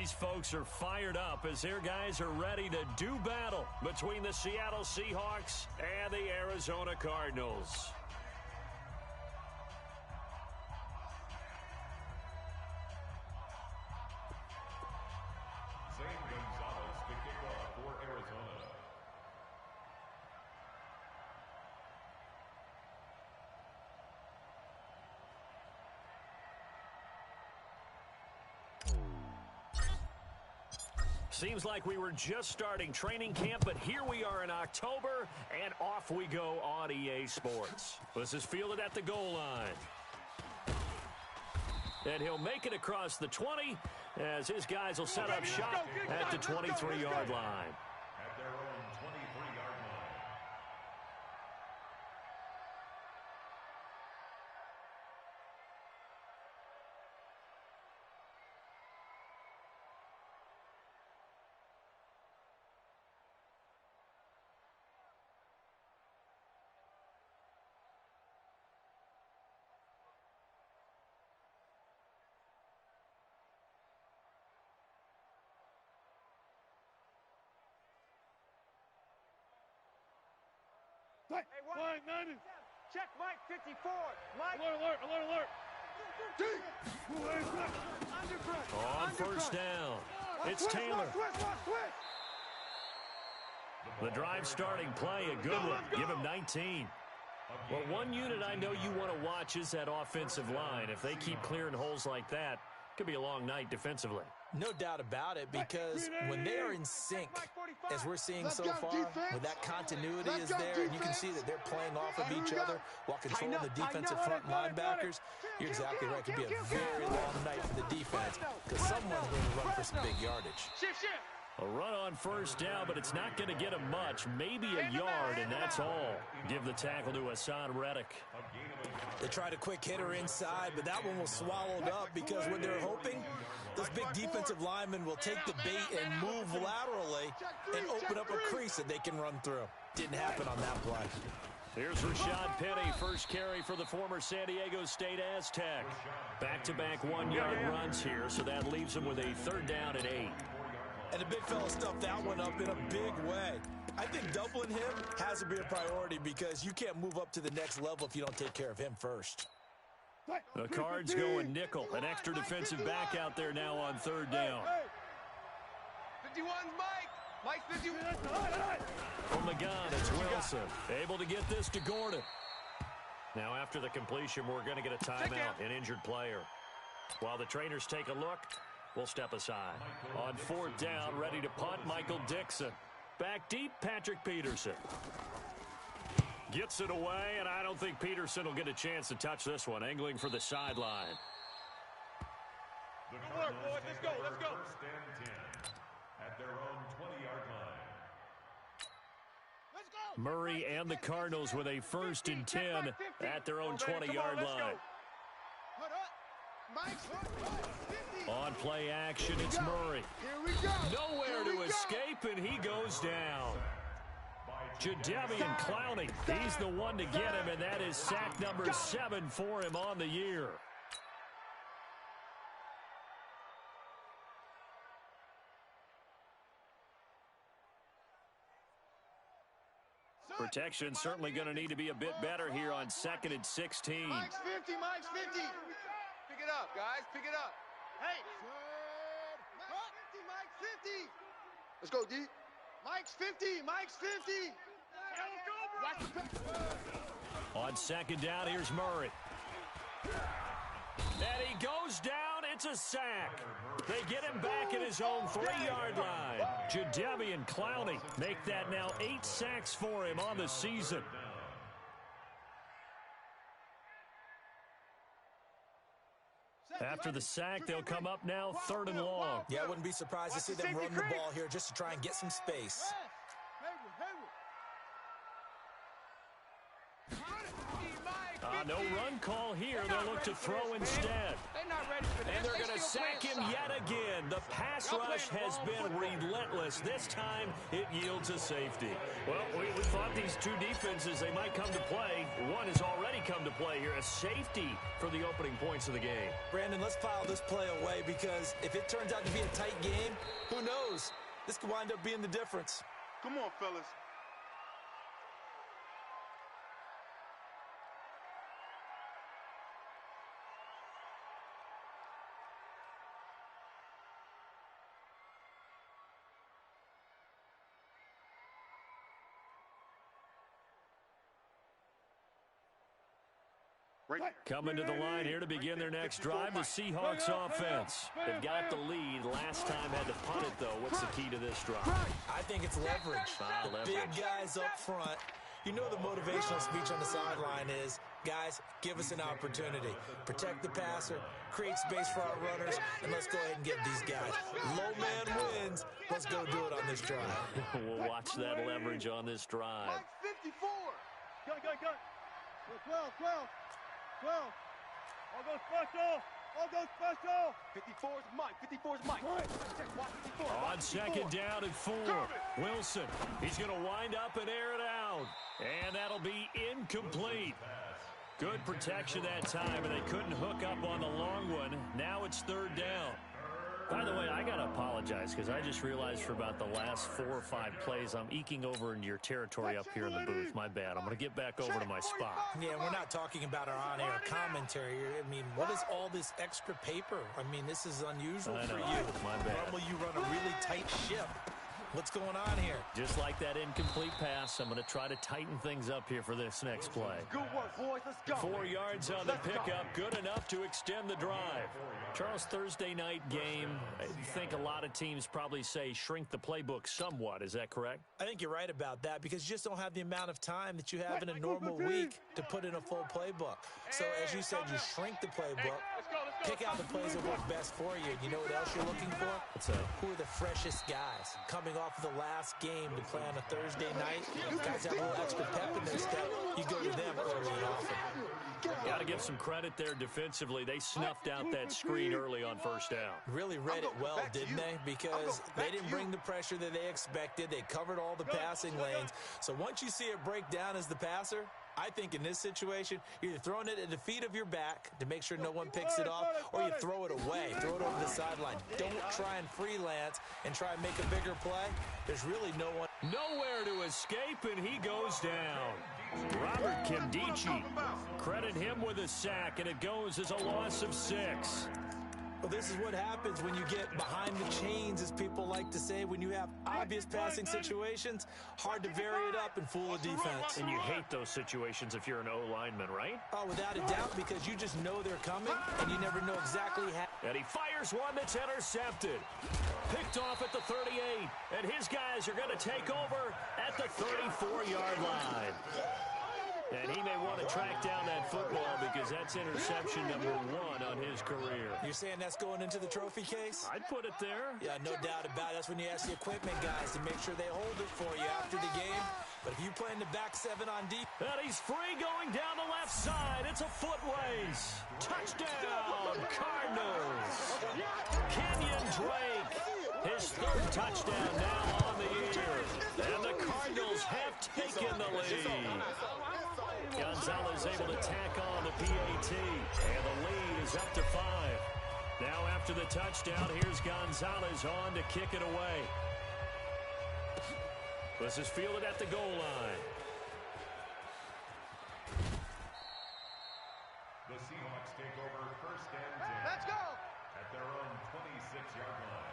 these folks are fired up as their guys are ready to do battle between the Seattle Seahawks and the Arizona Cardinals. To kick off for Arizona. Seems like we were just starting training camp, but here we are in October, and off we go on EA Sports. This is fielded at the goal line. And he'll make it across the 20 as his guys will set up shop at the 23-yard line. At their own 23-yard line. Hey, Mike, check Mike 54. Mike. Alert. On first down, it's Taylor. The drive starting play, a good one. Give him 19. Well, one unit I know you want to watch is that offensive line. If they keep clearing holes like that, it could be a long night defensively. No doubt about it, because when they are in sync, as we're seeing so far, when that continuity is there, and you can see that they're playing off of each other while controlling the defensive front linebackers, you're exactly right. It could be a very long night for the defense because someone's going to run for some big yardage. A run on first down, but it's not going to get him much. Maybe a yard, and that's all. Give the tackle to Hassan Reddick. They tried a quick hitter inside, but that one was swallowed up because what they're hoping, those big defensive linemen will take the bait and move laterally and open up a crease that they can run through. Didn't happen on that play. Here's Rashad Penny, first carry for the former San Diego State Aztec. Back-to-back one-yard runs here, so that leaves him with a 3rd down and 8. And the big fella stuffed that one up in a big way. I think doubling him has to be a priority because you can't move up to the next level if you don't take care of him first. The Cards going nickel. An extra defensive back out there now on 3rd down. 51's Mike. Mike's 51. From the gun, it's Wilson. Able to get this to Gordon. Now after the completion, we're going to get a timeout, an injured player. While the trainers take a look, we'll step aside. On 4th down, ready to punt, Michael Dixon. Back deep, Patrick Peterson. Gets it away, and I don't think Peterson will get a chance to touch this one. Angling for the sideline. Good work, boys. Let's go. 1st and 10 at their own 20-yard line. Let's go. Murray and the Cardinals with a 1st and 10 at their own 20-yard line. On play action, it's Murray. Here we go. Nowhere to escape, and he goes down. Jadeveon Clowney, he's the one to get him, and that is sack number 7 for him on the year. Protection certainly going to need to be a bit better here on 2nd and 16. Mike's 50. Pick it up, guys. Pick it up. Hey. Mike's 50. Let's go, D. Mike's 50. On 2nd down, here's Murray. And he goes down. It's a sack. They get him back at his own 3-yard line. Jadeveon Clowney make that now 8 sacks for him on the season. After the sack, they'll come up now 3rd and long. Yeah, I wouldn't be surprised to see them run the ball here just to try and get some space. On no run call here. They'll look to throw instead. And they're going to sack him yet again. The pass rush has been relentless. This time, it yields a safety. Well, we thought these two defenses, they might come to play. One has already come to play here. A safety for the opening points of the game. Brandon, let's file this play away because if it turns out to be a tight game, who knows? This could wind up being the difference. Come on, fellas. Coming to the line here to begin their next drive, the Seahawks offense. They've got the lead. Last time had to punt it, though. What's the key to this drive? I think it's leverage. Big guys up front. You know the motivational speech on the sideline is, guys, give us an opportunity. Protect the passer, create space for our runners, and let's go ahead and get these guys. Low man wins. Let's go do it on this drive. We'll watch that leverage on this drive. Mike 54. Gun. 12. All go special. 54's Mike. On second down and 4. Wilson, he's going to wind up and air it out. And that'll be incomplete. Good protection that time, and they couldn't hook up on the long one. Now it's third down. By the way, I got to apologize because I just realized for about the last 4 or 5 plays, I'm eking over into your territory up here in the booth. My bad. I'm going to get back over to my spot. Yeah, we're not talking about our on-air commentary. I mean, what is all this extra paper? I mean, this is unusual for you. My bad. Normally, you run a really tight ship. What's going on here? Just like that incomplete pass, I'm going to try to tighten things up here for this next play. Good work, boys. Let's go. 4 yards on the pickup. Good enough to extend the drive. Charles, Thursday night game, I think a lot of teams probably say shrink the playbook somewhat. Is that correct? I think you're right about that because you just don't have the amount of time that you have in a normal week to put in a full playbook. So, as you said, you shrink the playbook, pick out the plays that work best for you. And you know what else you're looking for? What's that? Who are the freshest guys coming off of the last game to play on a Thursday night? Guys have a little extra pep in their step. You go to them early and often. Got to give some credit there defensively. They snuffed out that screen early on first down. Really read it well, didn't they? Because they didn't bring the pressure that they expected. They covered all the passing lanes. So once you see it break down as the passer, I think in this situation, you're either throwing it at the feet of your back to make sure no one picks it off, or you throw it away, throw it over the sideline. Don't try and freelance and try and make a bigger play. There's really no one. Nowhere to escape, and he goes down. Robert Kimdichie, credit him with a sack, and it goes as a loss of 6. Well, this is what happens when you get behind the chains, as people like to say. When you have obvious passing situations, hard to vary it up and fool the defense. And you hate those situations if you're an O-lineman, right? Oh, without a doubt, because you just know they're coming, and you never know exactly how. And he fires one that's intercepted. Picked off at the 38, and his guys are going to take over at the 34-yard line. And he may want to track down that football because that's interception number 1 on his career. You're saying that's going into the trophy case? I'd put it there. Yeah, no doubt about it. That's when you ask the equipment guys to make sure they hold it for you after the game. But if you play in the back 7 on deep. And he's free going down the left side. It's a foot race. Touchdown, Cardinals. Kenyon Drake, his 3rd touchdown now on the year. And the Cardinals have taken the lead. Gonzalez able to tack on the PAT, and the lead is up to 5. Now after the touchdown, here's Gonzalez on to kick it away. This is fielded at the goal line. The Seahawks take over 1st and 10. Let's go. At their own 26-yard line.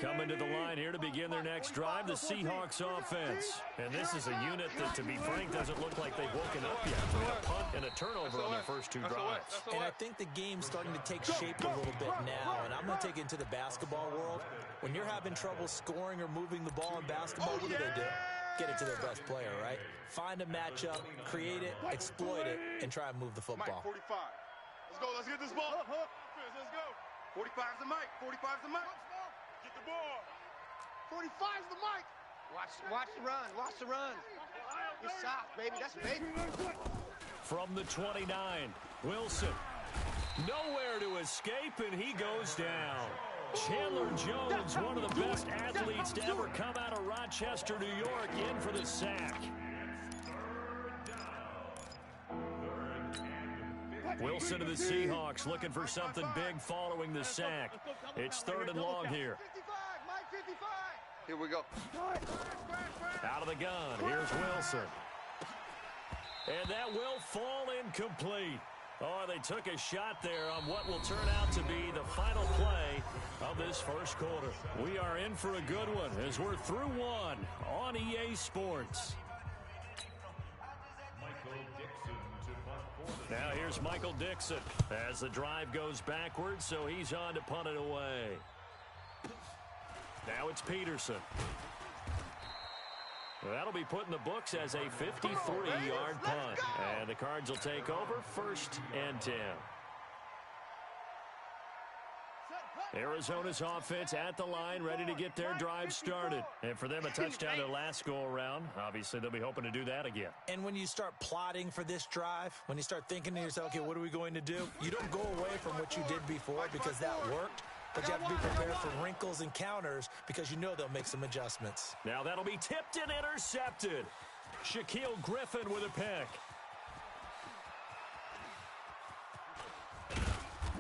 Coming to the line here to begin their next drive, the Seahawks offense. And this is a unit that, to be frank, doesn't look like they've woken up yet. They had a punt and a turnover on their first 2 drives. And I think the game's starting to take shape a little bit now. And I'm going to take it into the basketball world. When you're having trouble scoring or moving the ball in basketball, what do? Get it to their best player, right? Find a matchup, create it, exploit it, and try and move the football. Mike 45. Let's go. Let's get this ball. Let's go. 45's the Mike. 45's the Mike. Get the ball. 45's the mic. Watch the run. Watch the run. You're soft, baby. That's baby. From the 29, Wilson. Nowhere to escape, and he goes down. Chandler Jones, one of the best athletes to ever come out of Rochester, New York, in for the sack. Wilson to the Seahawks, looking for something big following the sack. It's 3rd and long here. 55, Mike 55. Here we go. Out of the gun, here's Wilson. And that will fall incomplete. Oh, they took a shot there on what will turn out to be the final play of this first quarter. We are in for a good one as we're through one on EA Sports. Now here's Michael Dixon as the drive goes backwards, so he's on to punt it away. Now it's Peterson. That'll be put in the books as a 53-yard punt. And the Cards will take over 1st and 10. Arizona's offense at the line, ready to get their drive started. And for them, a touchdown their last go-around. Obviously, they'll be hoping to do that again. And when you start plotting for this drive, when you start thinking to yourself, okay, what are we going to do? You don't go away from what you did before because that worked. But you have to be prepared for wrinkles and counters because you know they'll make some adjustments. Now that'll be tipped and intercepted. Shaquille Griffin with a pick.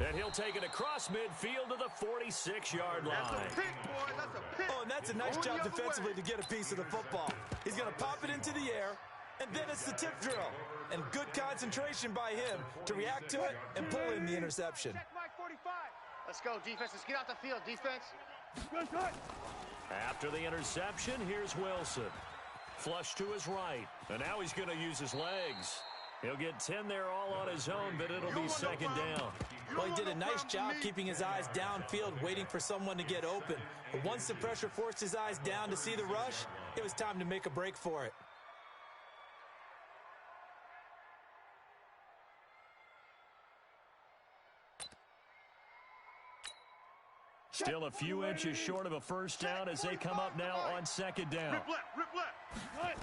And he'll take it across midfield to the 46-yard line. That's a pick, boy. That's a pick. Oh, and that's a nice job defensively to get a piece of the football. He's going to pop it into the air, and then it's the tip drill. And good concentration by him to react to it and pull in the interception. Check Mike 45. Let's go, defense. Let's get out the field, defense. After the interception, here's Wilson. Flush to his right. And now he's going to use his legs. He'll get 10 there all on his own, but it'll be 2nd down. Well, he did a nice job keeping his eyes downfield, waiting for someone to get open. But once the pressure forced his eyes down to see the rush, it was time to make a break for it. Still a few inches short of a 1st down as they come up now on 2nd down. Rip left.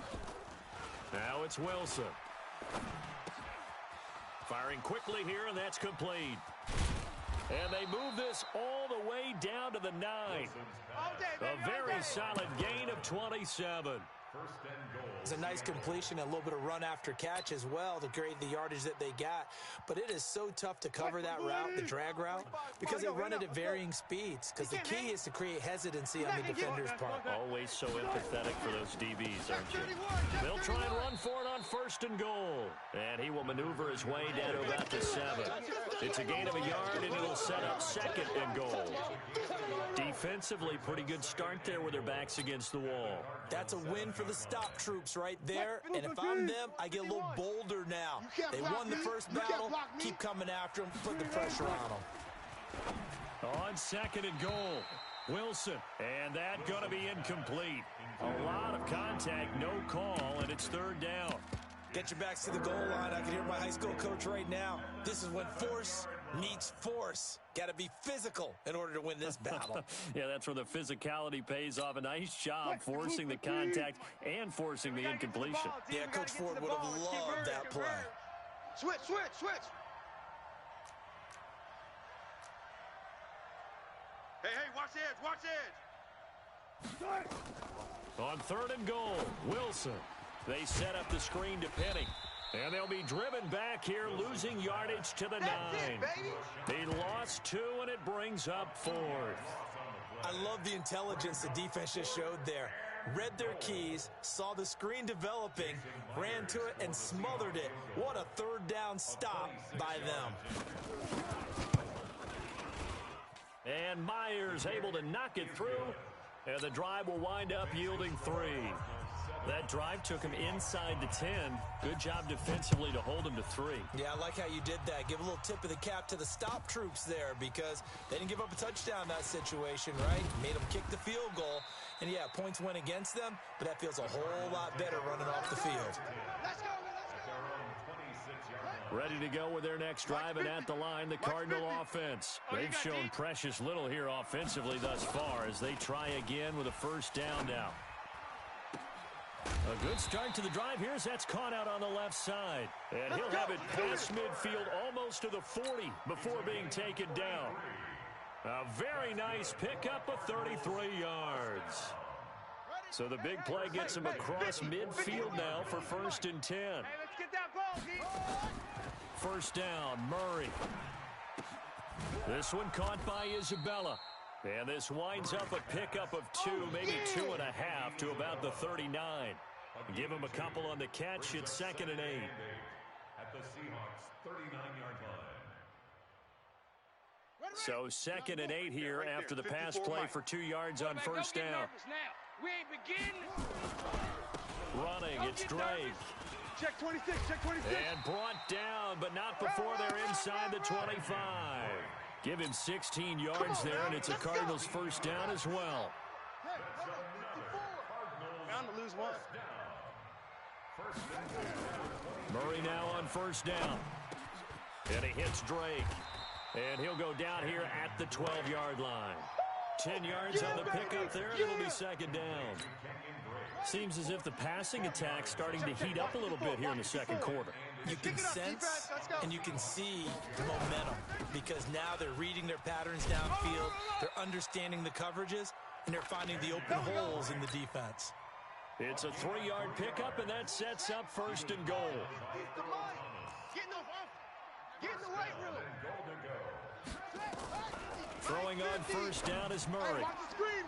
Now it's Wilson. Firing quickly here, and that's complete. And they move this all the way down to the 9. A very solid gain of 27. It's a nice completion, a little bit of run after catch as well to create the yardage that they got. But it is so tough to cover that route, the drag route, because they run it at varying speeds. Because the key is to create hesitancy on the defender's part. Always so empathetic for those DBs, aren't you? They'll try and run for it on 1st and goal. And he will maneuver his way down to about the 7. It's a gain of a yard, and it'll set up 2nd and goal. Defensively, pretty good start there with their backs against the wall. That's a win for the stop troops right there. And if I'm them, I get a little bolder now. They won the first battle. Keep coming after them. Put the pressure on them. On 2nd and goal, Wilson. And that going to be incomplete. A lot of contact, no call, and it's 3rd down. Get your backs to the goal line. I can hear my high school coach right now. This is when force meets force. Got to be physical in order to win this battle. Yeah, that's where the physicality pays off. A nice job forcing the contact and forcing the incompletion. Yeah, Coach Ford would have loved that play. Switch. Hey, watch edge. On 3rd and goal, Wilson. They set up the screen to Penny. And they'll be driven back here, losing yardage to the 9. They lost 2, and it brings up 4th. I love the intelligence the defense just showed there. Read their keys, saw the screen developing, ran to it, and smothered it. What a 3rd down stop by them. And Myers able to knock it through, and the drive will wind up yielding 3. That drive took him inside the 10. Good job defensively to hold him to 3. Yeah, I like how you did that. Give a little tip of the cap to the stop troops there because they didn't give up a touchdown in that situation, right? Made them kick the field goal. And, yeah, points went against them, but that feels a whole lot better running off the field. Let's go. Ready to go with their next drive, and at the line, the Cardinal offense. They've shown precious little here offensively thus far as they try again with a first down now. A good start to the drive here as that's caught out on the left side. And he'll have it past midfield almost to the 40 before being taken down. A very nice pickup of 33 yards. So the big play gets him across midfield now for 1st and 10. Hey, let's get that ball, D. First down, Murray. This one caught by Isabella. And this winds up a pickup of 2, maybe 2.5 to about the 39. Give him a couple on the catch. It's 2nd and 8. At the Seahawks 39-yard line. So 2nd and 8 here after the pass play for 2 yards on first down. We ain't begin. Running, it's Drake. Check 26, check 26. And brought down, but not before they're inside the 25. Give him 16 yards there, and it's a Cardinals first down as well. Bound to lose one. Murray now on first down. And he hits Drake. And he'll go down here at the 12-yard line. 10 yards on the pickup there, and it'll be 2nd down. Seems as if the passing attack's starting to heat up a little bit here in the 2nd quarter. You can sense and you can see the momentum because now they're reading their patterns downfield, they're understanding the coverages, and they're finding the open holes in the defense. It's a 3-yard pickup, and that sets up 1st and goal. Get in the weight room. Throwing on first down is Murray.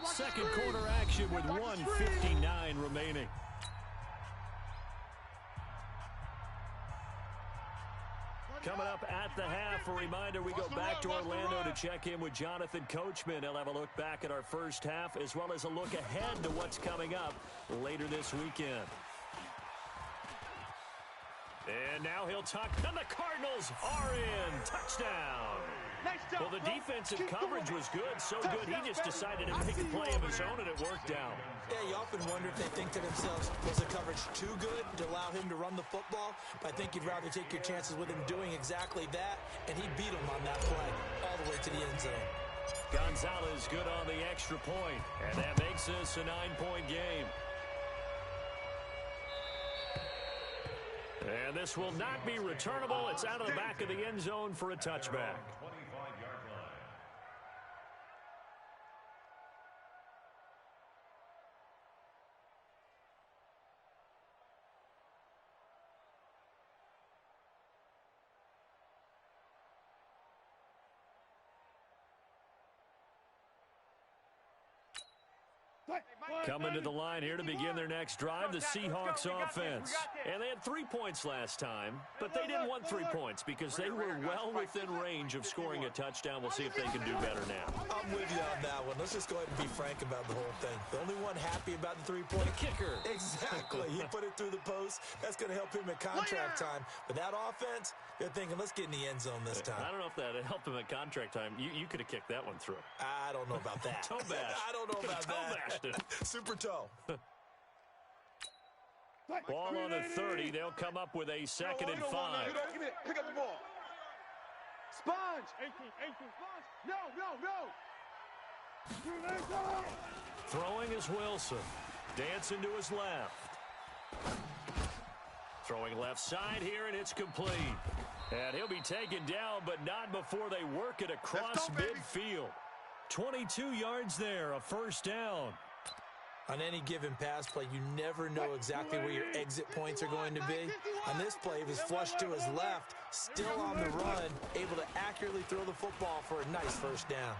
2nd quarter action with 1:59 remaining. Coming up at the half, a reminder, we go back to Orlando to check in with Jonathan Coachman. He'll have a look back at our first half as well as a look ahead to what's coming up later this weekend. And now he'll tuck, and the Cardinals are in. Touchdown. Well, the defensive coverage was good, so good he just decided to make a play of his own, and it worked out. Yeah, you often wonder if they think to themselves, was the coverage too good to allow him to run the football? But I think you'd rather take your chances with him doing exactly that, and he beat him on that play all the way to the end zone. Gonzalez good on the extra point, and that makes this a 9-point game. And this will not be returnable. It's out of the back of the end zone for a touchback. 25-yard line. Coming to the line here to begin their next drive, the Seahawks offense. And they had 3 points last time, but they didn't want 3 points because they were well within range of scoring a touchdown. We'll see if they can do better now. I'm with you on that one. Let's just go ahead and be frank about the whole thing. The only one happy about the three-point kicker. Exactly. He put it through the post. That's going to help him at contract time. But that offense, they're thinking, let's get in the end zone this time. I don't know if that helped him at contract time. You could have kicked that one through. I don't know about that. Toe bash. I don't know about toe bashed it. Super toe. Ball on the 30. They'll come up with a 2nd and 5. Pick up the ball. Sponge. 18, Sponge. No. Throwing is Wilson. Dancing to his left. Throwing left side here, and it's complete. And he'll be taken down, but not before they work it across midfield. 22 yards there, a first down. On any given pass play, you never know exactly where your exit points are going to be. On this play, he was flushed to his left, still on the run, able to accurately throw the football for a nice first down.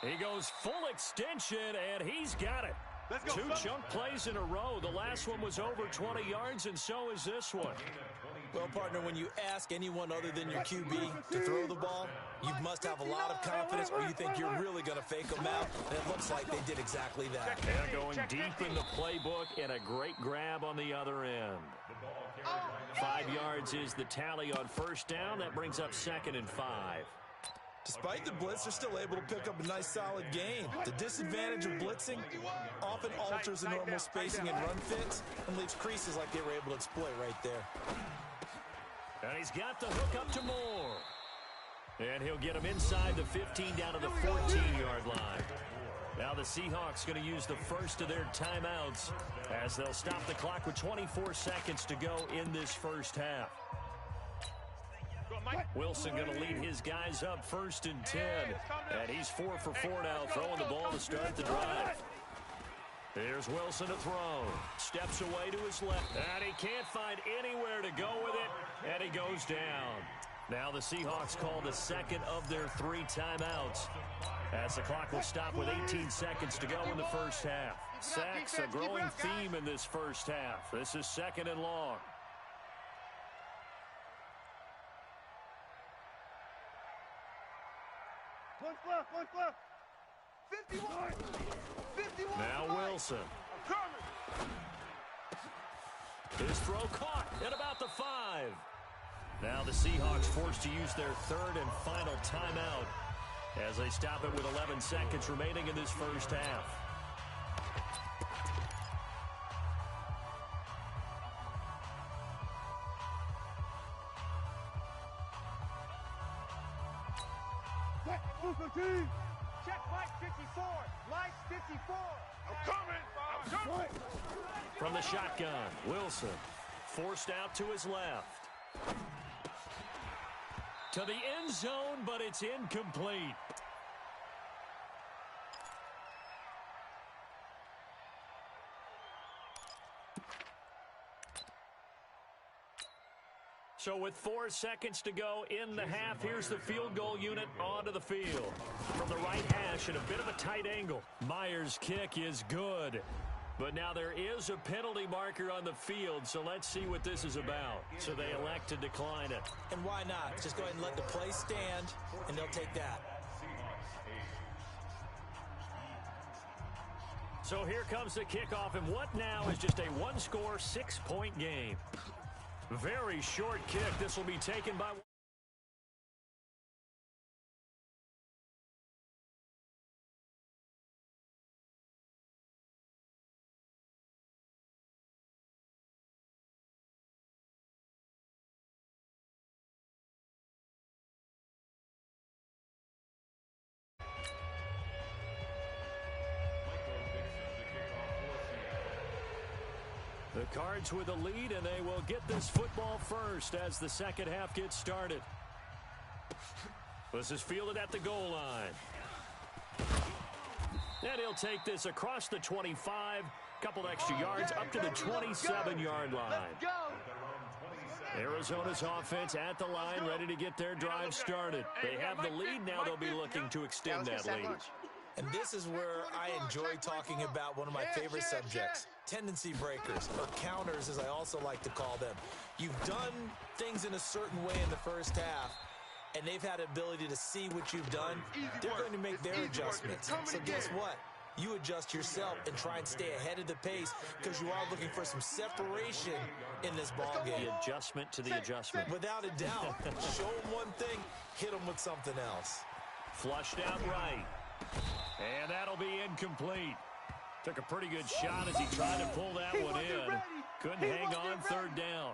He goes full extension, and he's got it. Two chunk plays in a row. The last one was over 20 yards, and so is this one. Well, partner, when you ask anyone other than your QB to throw the ball, you must have a lot of confidence or you think you're really going to fake them out, and it looks like they did exactly that. They're going deep in the playbook, and a great grab on the other end. 5 yards is the tally on first down. That brings up 2nd and 5. Despite the blitz, they're still able to pick up a nice solid gain. The disadvantage of blitzing often alters the normal spacing and run fits and leaves creases like they were able to exploit right there. And he's got the hook up to Moore. And he'll get him inside the 15 down to the 14-yard line. Now the Seahawks going to use the first of their timeouts as they'll stop the clock with 24 seconds to go in this first half. Wilson going to lead his guys up 1st and 10. And he's 4 for 4 now, throwing the ball to start the drive. Here's Wilson to throw. Steps away to his left. And he can't find anywhere to go with it. And he goes down. Now the Seahawks call the second of their 3 timeouts, as the clock will stop with 18 seconds to go in the first half. Sacks, a growing theme in this first half. This is 2nd and long. One left. 51. 51. Now Wilson. His throw caught at about the 5. Now the Seahawks forced to use their 3rd and final timeout as they stop it with 11 seconds remaining in this first half. Check Mike 54. Mike 54. I'm coming. From the shotgun, Wilson forced out to his left. To the end zone, but it's incomplete. So with 4 seconds to go in the half, here's the field goal unit onto the field. From the right hash at a bit of a tight angle. Myers' kick is good. But now there is a penalty marker on the field, so let's see what this is about. So they elect to decline it. And why not? Just go ahead and let the play stand, and they'll take that. So here comes the kickoff, and what now is just a one-score, 6-point game. Very short kick. This will be taken by... The Cards with a lead, and they will get this football first as the second half gets started. This is fielded at the goal line. And he'll take this across the 25, couple extra yards up to the 27-yard line. Arizona's offense at the line, ready to get their drive started. They have the lead. Now they'll be looking to extend that lead. And this is where I enjoy talking about one of my favorite subjects, tendency breakers, or counters as I also like to call them. You've done things in a certain way in the first half, and they've had the ability to see what you've done. They're going to make their adjustments. So guess what? You adjust yourself and try and stay ahead of the pace because you are looking for some separation in this ball game. The adjustment to the adjustment. Without a doubt. Show them one thing, hit them with something else. Flushed out right. And that'll be incomplete. Took a pretty good shot as he tried to pull that one in. Couldn't hang on third down.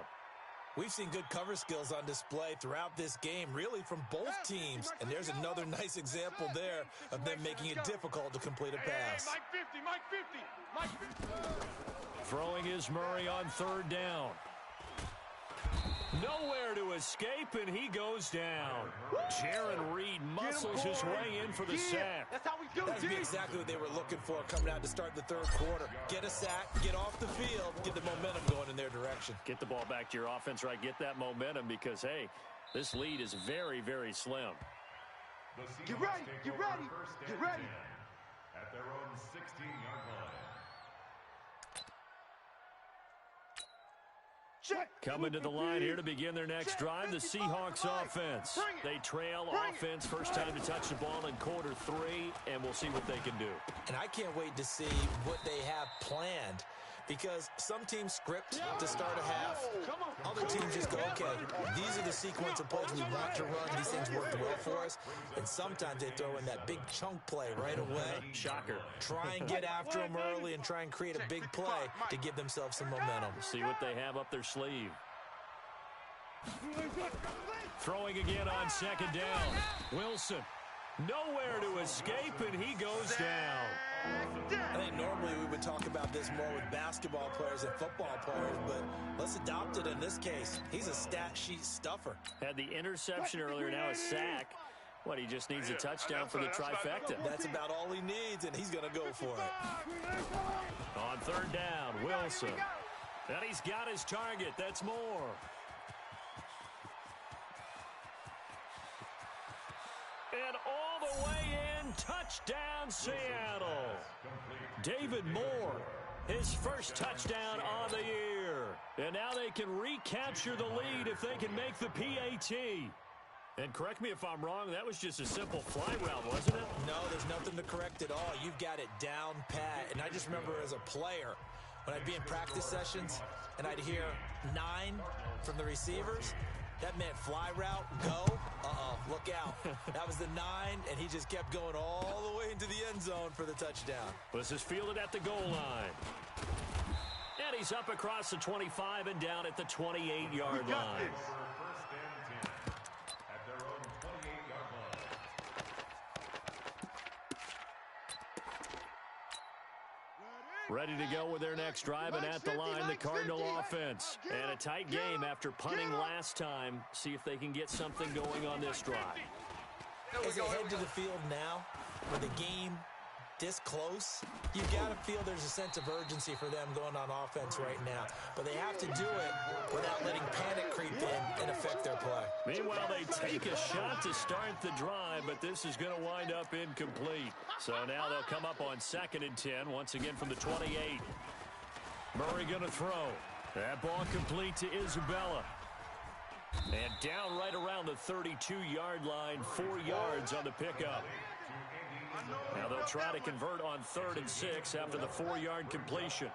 We've seen good cover skills on display throughout this game, really from both teams. And there's another nice example there of them making it difficult to complete a pass. Mike 50, Mike 50, Mike 50. Throwing is Murray on third down. Nowhere to escape, and he goes down. Jaron Reed muscles his way in for the sack. That's how we do it. That'd be exactly what they were looking for coming out to start the third quarter. Get a sack, get off the field, get the momentum going in their direction. Get the ball back to your offense, right? Get that momentum because, hey, this lead is very, very slim. Get ready, get ready, get ready. At their own 16-yard line. Coming to the line here to begin their next drive, the Seahawks offense. They trail offense, first time to touch the ball in quarter 3, and we'll see what they can do. And I can't wait to see what they have planned because some teams script to start a half. Other teams just go, okay, these are the sequence of plays we want to run. These things worked well for us. And sometimes they throw in that big chunk play right away. Shocker. Try and get after them early and try and create a big play to give themselves some momentum. See what they have up their sleeve. Throwing again on second down. Wilson, nowhere to escape, and he goes down. I think normally we would talk about this more with basketball players and football players, but let's adopt it in this case. He's a stat sheet stuffer. Had the interception earlier, now a sack. What, he just needs a touchdown for the trifecta. That's about all he needs, and he's going to go for it. On third down, Wilson. And he's got his target. That's more. And all the way in, touchdown Seattle. David Moore, his first touchdown on the year. And now they can recapture the lead if they can make the PAT. And correct me if I'm wrong, that was just a simple fly route, wasn't it? No, there's nothing to correct at all. You've got it down pat. And I just remember as a player, when I'd be in practice sessions and I'd hear 9 from the receivers, that meant fly route, go. Look out. That was the 9, and he just kept going all the way into the end zone for the touchdown. This is fielded at the goal line. And he's up across the 25 and down at the 28-yard line. At their own 28-yard line. Ready to go with their next drive, and at the line, the Cardinal offense. And a tight game after punting last time. See if they can get something going on this drive. As they head to the field now, with the game this close, you've got to feel there's a sense of urgency for them going on offense right now. But they have to do it without letting panic creep in and affect their play. Meanwhile, they take a shot to start the drive, but this is going to wind up incomplete. So now they'll come up on 2nd and 10, once again from the 28. Murray going to throw. That ball complete to Isabella. And down right around the 32-yard line, 4 yards on the pickup. Now they'll try to convert on 3rd and 6 after the 4-yard completion.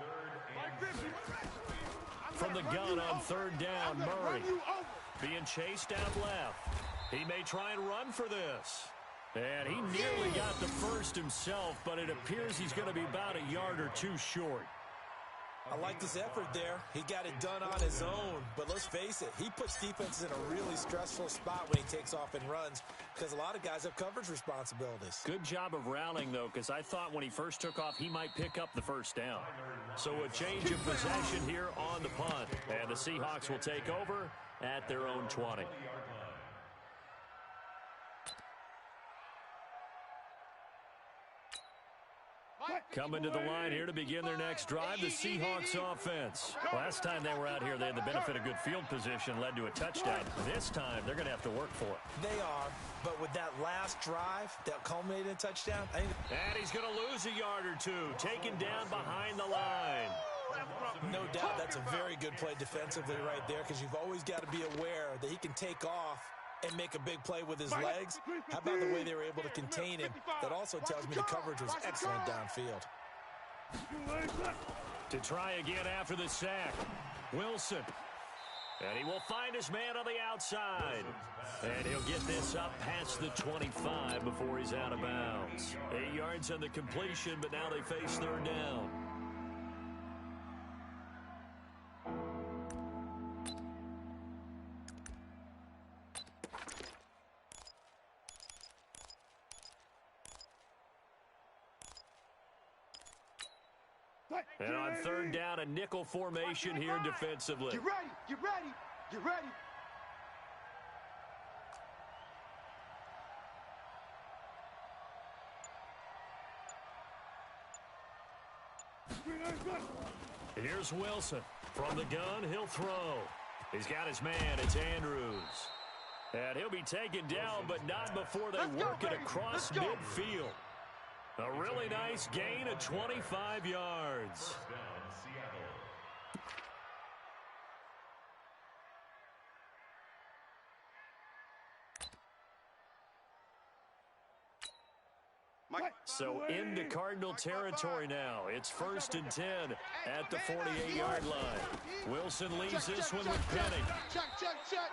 From the gun on 3rd down, Murray being chased down left. He may try and run for this. And he nearly got the first himself, but it appears he's going to be about a yard or 2 short. I like his effort there. He got it done on his own. But let's face it, he puts defenses in a really stressful spot when he takes off and runs because a lot of guys have coverage responsibilities. Good job of rallying, though, because I thought when he first took off, he might pick up the first down. So a change of possession here on the punt. And the Seahawks will take over at their own 20. Coming to the line here to begin their next drive, the Seahawks offense. Last time they were out here, they had the benefit of good field position, led to a touchdown. This time, they're going to have to work for it. They are, but with that last drive that culminated in a touchdown, and he's going to lose a yard or 2, taken down behind the line. No doubt that's a very good play defensively right there because you've always got to be aware that he can take off and make a big play with his legs. How about the way they were able to contain him? That also tells me the coverage was excellent downfield. To try again after the sack, Wilson. And he will find his man on the outside. And he'll get this up past the 25 before he's out of bounds. 8 yards on the completion, but now they face 3rd down. And on 3rd down, a nickel formation here defensively. Get ready, get ready, get ready. Here's Wilson. From the gun, he'll throw. He's got his man. It's Andrews. And he'll be taken down, but not before they work it across midfield. A really nice gain of 25 yards. So into Cardinal territory now. It's 1st and 10 at the 48-yard line. Wilson leaves this one with Penny. Check, check, check.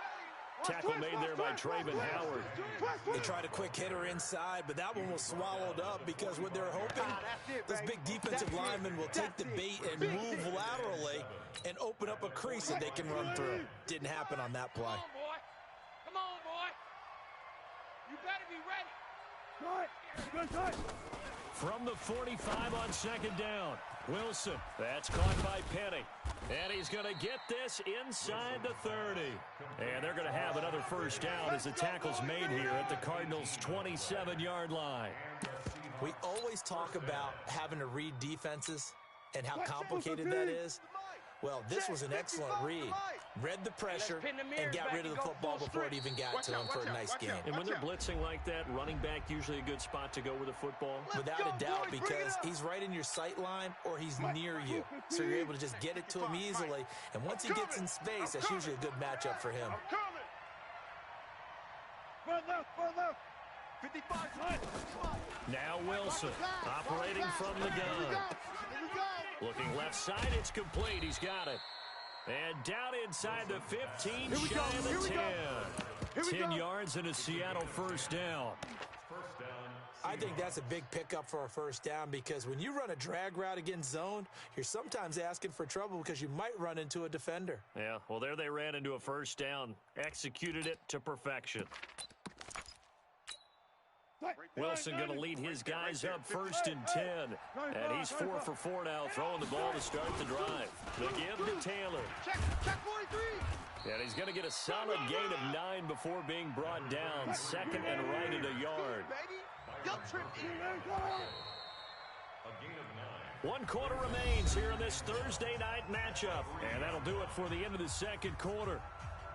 Tackle made there by Trayvon Howard. They tried a quick hitter inside, but that one was swallowed up because what they're hoping, those big defensive linemen will take the bait and move laterally and open up a crease that they can run through. Didn't happen on that play. Come on, boy. You better be ready. From the 45 on second down, Wilson. That's caught by Penny. And he's going to get this inside the 30. And they're going to have another first down as the tackle's made here at the Cardinals' 27-yard line. We always talk about having to read defenses and how complicated that is. Well, this was an excellent read. Read the pressure and got rid of the football before it even got to him for a nice game. And when they're blitzing like that, running back usually a good spot to go with the football? Without a doubt, because he's right in your sight line or he's near you. So you're able to just get it to him easily. And once he gets in space, that's usually a good matchup for him. Run left. 55. Now Wilson operating from the gun. Looking left side, it's complete. He's got it. And down inside the 15, shy of the 10. 10 yards and a Seattle first down. I think that's a big pickup for a first down because when you run a drag route against zone, you're sometimes asking for trouble because you might run into a defender. Yeah, well, there they ran into a first down. Executed it to perfection. Wilson going to lead his guys up 1st and 10. And he's 4 for 4 now, throwing the ball to start the drive. The give to Taylor. Check 43. And he's going to get a solid gain of 9 before being brought down. Second and right at a yard. One quarter remains here in this Thursday night matchup. And that'll do it for the end of the second quarter.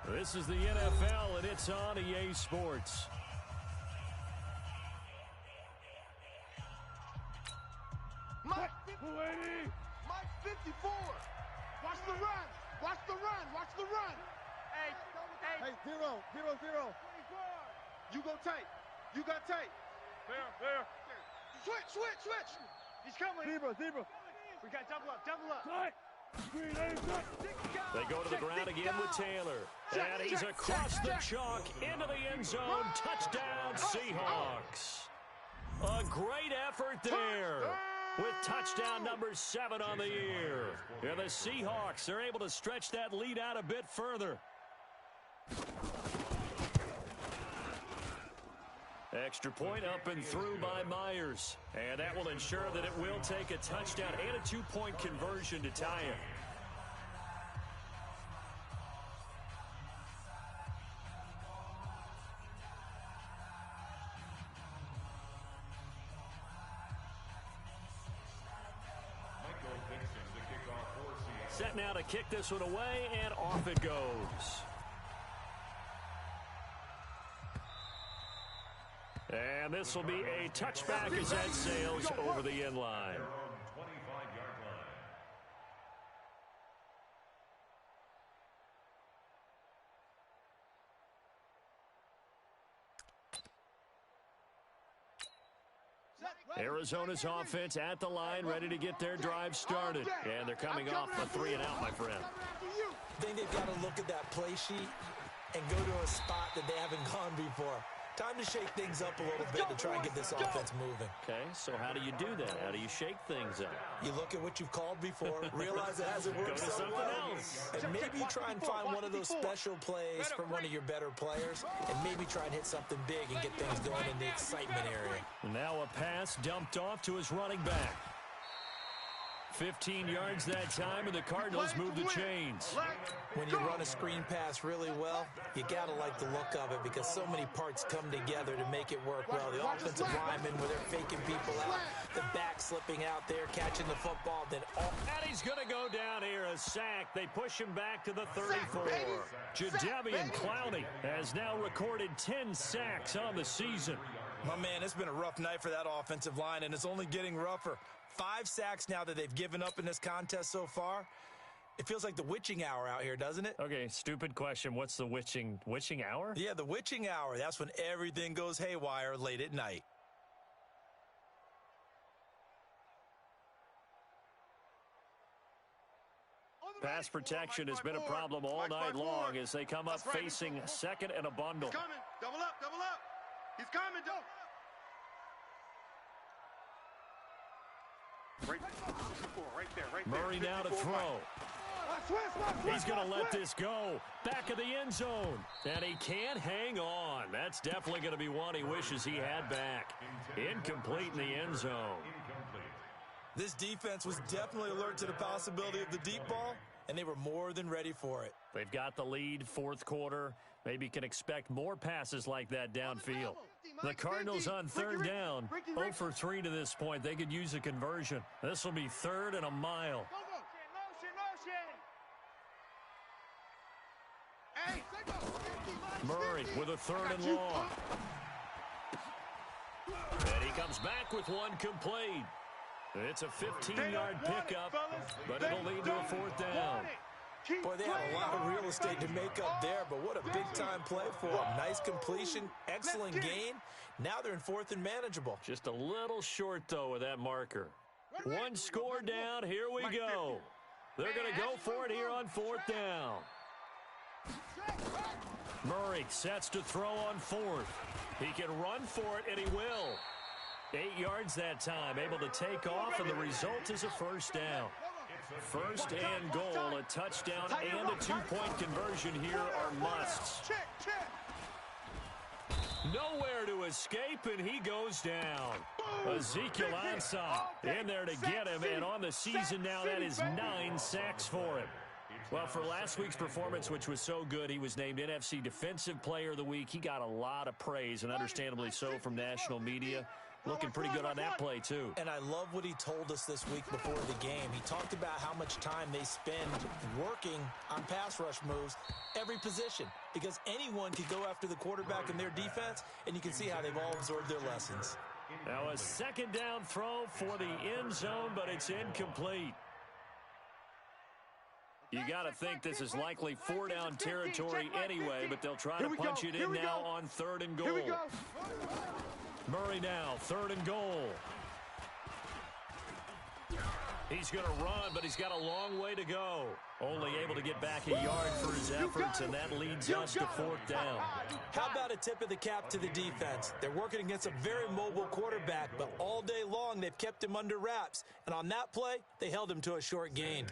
This is the NFL, and it's on EA Sports. Mike 54. Watch the run. Hey, 0. You go tight. You got tight. There. Switch. He's coming. Zebra. We got double up. They go to the ground again with Taylor. And he's across the chalk into the end zone. Touchdown, Seahawks. A great effort there, with touchdown number 7 on the year. And the Seahawks are able to stretch that lead out a bit further. Extra point up and through by Myers. And that will ensure that it will take a touchdown and a 2-point conversion to tie it. Set now to kick this one away, and off it goes. And this will be a touchback as that sails over the end line. Arizona's offense at the line, ready to get their drive started. And they're coming off a 3-and-out, my friend. I think they've got to look at that play sheet and go to a spot that they haven't gone before. Time to shake things up a little bit to try and get this offense moving. Okay, so how do you do that? How do you shake things up? You look at what you've called before, realize it hasn't worked so well, and maybe try and find one of those special plays from one of your better players, and maybe try and hit something big and get things going in the excitement area. Now a pass dumped off to his running back. 15 yards that time, and the Cardinals move the chains. When you run a screen pass really well, you got to like the look of it because so many parts come together to make it work well. The offensive linemen, where they're faking people out, the back slipping out there, catching the football, then all. And he's going to go down here, a sack. They push him back to the 34. Jadeveon Clowney has now recorded 10 sacks on the season. My man, it's been a rough night for that offensive line, and it's only getting rougher. 5 sacks now that they've given up in this contest so far. It feels like the witching hour out here, doesn't it? Okay, stupid question. What's the witching hour? Yeah, the witching hour. That's when everything goes haywire late at night. Pass protection has been a problem all night long as they come up facing second and a bundle. He's coming. Double up, double up. He's coming, right there, right there. Murray now to throw. He's going to let this go. Back of the end zone. And he can't hang on. That's definitely going to be one he wishes he had back. Incomplete in the end zone. This defense was definitely alert to the possibility of the deep ball, and they were more than ready for it. They've got the lead, fourth quarter. Maybe can expect more passes like that downfield. The Cardinals on third down, 0 for 3 to this point. They could use a conversion. This will be third and a mile. Murray with a third and long. And he comes back with one complete. It's a 15-yard pickup, but it'll lead to a fourth down. Boy, they had a lot of real estate to make up there, but what a big-time play for them. Nice completion, excellent gain. Now they're in fourth and manageable. Just a little short, though, with that marker. One score down. Here we go. They're going to go for it here on fourth down. Murray sets to throw on fourth. He can run for it, and he will. 8 yards that time, able to take off, and the result is a first down. First and goal, a touchdown and a two-point conversion here are musts. Nowhere to escape, and he goes down. Ezekiel Ansah in there to get him, and on the season now, that is 9 sacks for him. Well, for last week's performance, which was so good, he was named NFC Defensive Player of the Week. He got a lot of praise, and understandably so, from national media. Looking pretty good on that play, too. And I love what he told us this week before the game. He talked about how much time they spend working on pass rush moves, every position, because anyone could go after the quarterback in their defense, and you can see how they've all absorbed their lessons. Now a second down throw for the end zone, but it's incomplete. You got to think this is likely four-down territory anyway, but they'll try to punch it in now on third and goal. Murray now, third and goal. He's going to run, but he's got a long way to go. Only able to get back a yard for his efforts, and that leads us to fourth down. How about a tip of the cap to the defense? They're working against a very mobile quarterback, but all day long they've kept him under wraps. And on that play, they held him to a short gain.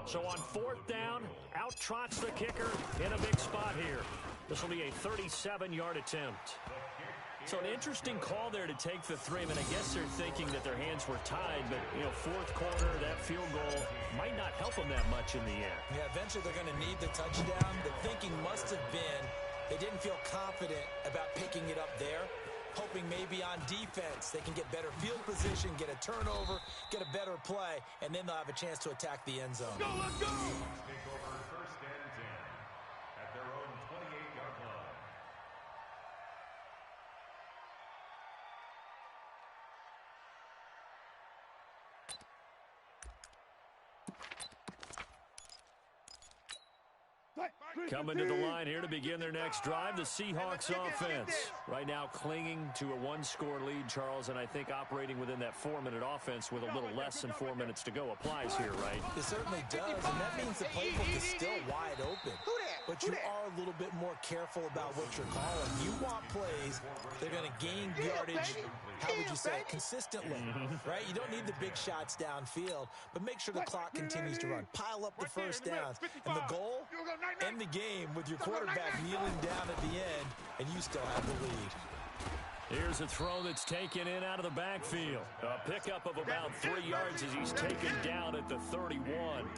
So on fourth down, out trots the kicker in a big spot here. This will be a 37-yard attempt. So an interesting call there to take the three. I mean, I guess they're thinking that their hands were tied, but, you know, fourth quarter, that field goal might not help them that much in the end. Yeah, eventually they're going to need the touchdown. The thinking must have been they didn't feel confident about picking it up there, hoping maybe on defense they can get better field position, get a turnover, get a better play, and then they'll have a chance to attack the end zone. Let's go! Take over first and 10 at their own 28-yard line. Coming to the line here to begin their next drive, the Seahawks offense. Right now clinging to a one-score lead, Charles, and I think operating within that 4-minute offense with a little less than 4 minutes to go applies here, right? It certainly does, and that means the playbook is still wide open. But you are a little bit more careful about what you're calling. You want plays that are going to gain yardage, how would you say it, consistently, right? You don't need the big shots downfield, but make sure the clock continues to run. Pile up the first downs, and the goal, end the game with your quarterback kneeling down at the end, and you still have the lead. Here's a throw that's taken in out of the backfield. A pickup of about 3 yards as he's taken down at the 31.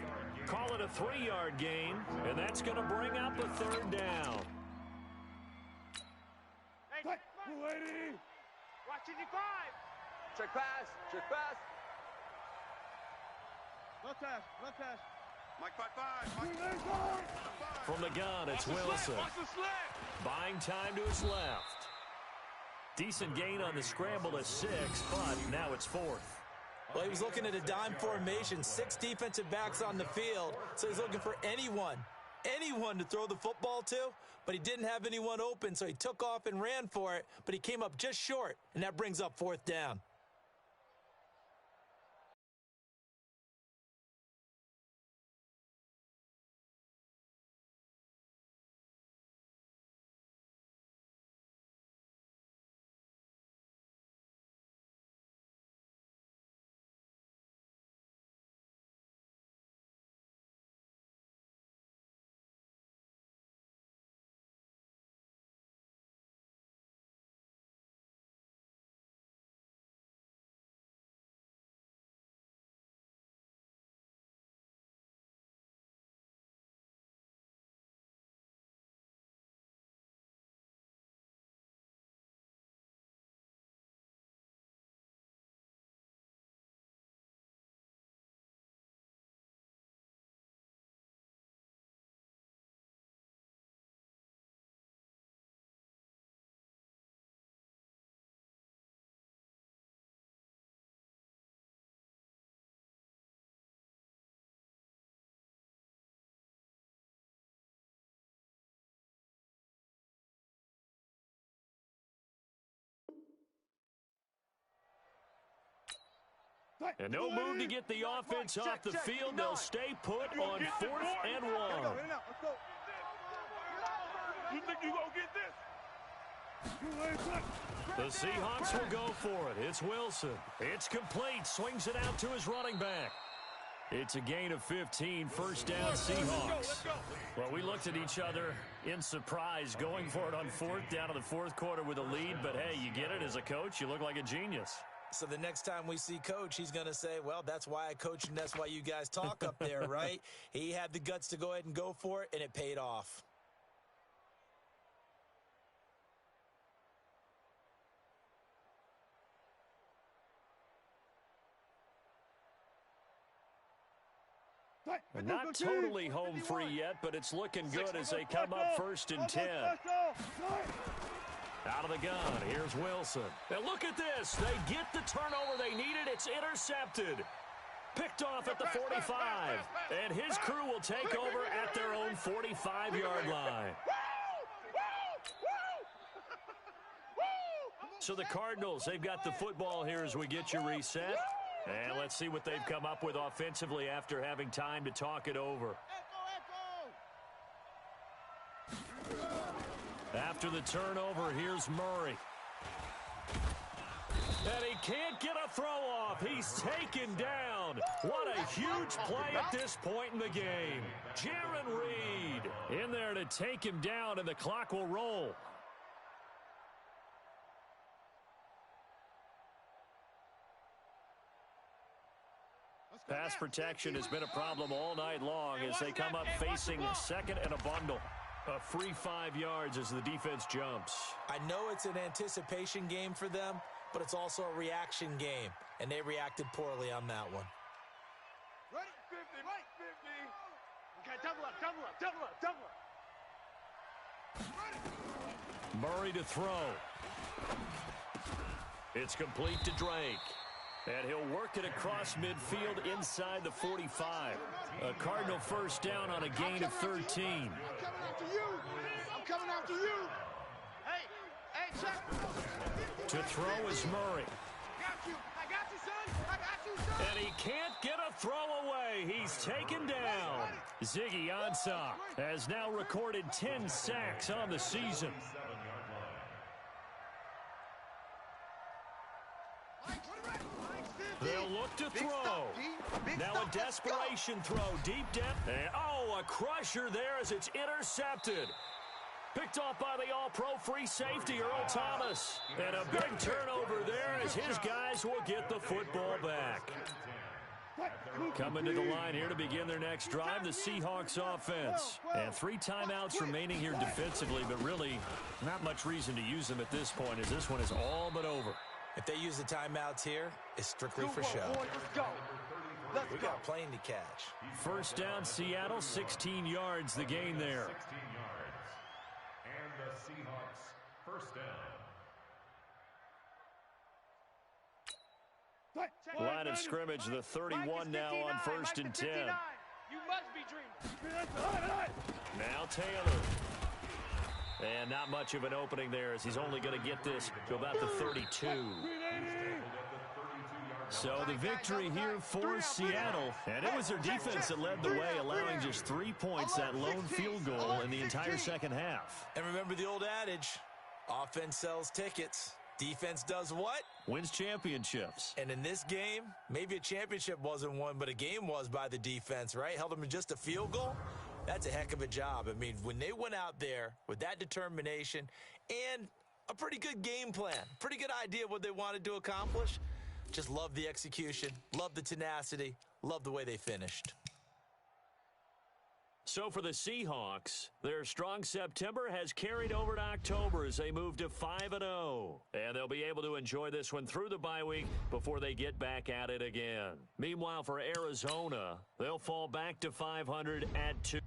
Call it a 3-yard gain, and that's going to bring up a third down. Hey, lady! Watch it, 5. Check pass, check pass. Left pass. Mike 5-5. From the gun, it's Wilson. Buying time to his left. Decent gain on the scramble to 6, but now it's fourth. Well, he was looking at a dime formation, 6 defensive backs on the field, so he's looking for anyone to throw the football to, but he didn't have anyone open, so he took off and ran for it, but he came up just short, and that brings up fourth down. And no move to get the offense off the field. They'll stay put on 4th and 1. You think you gonna get this? The Seahawks will go for it. It's Wilson. It's complete. Swings it out to his running back. It's a gain of 15. First down, Seahawks. Well, we looked at each other in surprise going for it on 4th down in the 4th quarter with a lead. But, hey, you get it as a coach. You look like a genius. So the next time we see Coach, he's going to say, well, that's why I coach and that's why you guys talk up there, right? He had the guts to go ahead and go for it, and it paid off. Not totally home free yet, but it's looking good as they come up 1st and 10. Out of the gun, here's Wilson. And look at this. They get the turnover they needed. It's intercepted. Picked off at the 45. And his crew will take over at their own 45-yard line. So the Cardinals, they've got the football here as we get you reset. And let's see what they've come up with offensively after having time to talk it over. After the turnover, here's Murray. And he can't get a throw off. He's taken down. What a huge play at this point in the game. Jaron Reed in there to take him down, and the clock will roll. Pass protection has been a problem all night long as they come up facing 2nd and a bundle. A free 5 yards as the defense jumps. I know it's an anticipation game for them, but it's also a reaction game, and they reacted poorly on that one. Ready? 50, right, 50. Okay, double up, double up, double up, double up. Murray to throw. It's complete to Drake. And he'll work it across midfield inside the 45. A Cardinal first down on a gain of 13. I'm coming after you. I'm coming after you. Hey, check. To throw is Murray. I got you, son. I got you, son. And he can't get a throw away. He's taken down. Ziggy Ansah has now recorded 10 sacks on the season. They'll look to throw. Now a desperation throw. Deep depth. And, oh, a crusher there as it's intercepted. Picked off by the all-pro free safety, Earl Thomas. And a big turnover there as his guys will get the football back. Coming to the line here to begin their next drive, the Seahawks offense. And 3 timeouts remaining here defensively, but really not much reason to use them at this point as this one is all but over. If they use the timeouts here, it's strictly for show. We got a plane to catch. First down, Seattle, 16 yards, the gain there. 16 yards. And the Seahawks first down. Line of scrimmage, the 31 now on 1st and 10. You must be dreaming. Now Taylor. And not much of an opening there as he's only going to get this to about the 32. So the victory here for Seattle. And it was their defense that led the way, allowing just 3 points, that lone field goal in the entire second half. And remember the old adage, offense sells tickets. Defense does what? Wins championships. And in this game, maybe a championship wasn't won, but a game was by the defense, right? Held them to just a field goal. That's a heck of a job. I mean, when they went out there with that determination and a pretty good game plan, pretty good idea of what they wanted to accomplish, just love the execution, love the tenacity, love the way they finished. So for the Seahawks, their strong September has carried over to October as they move to 5-0. And they'll be able to enjoy this one through the bye week before they get back at it again. Meanwhile, for Arizona, they'll fall back to 500 at 2.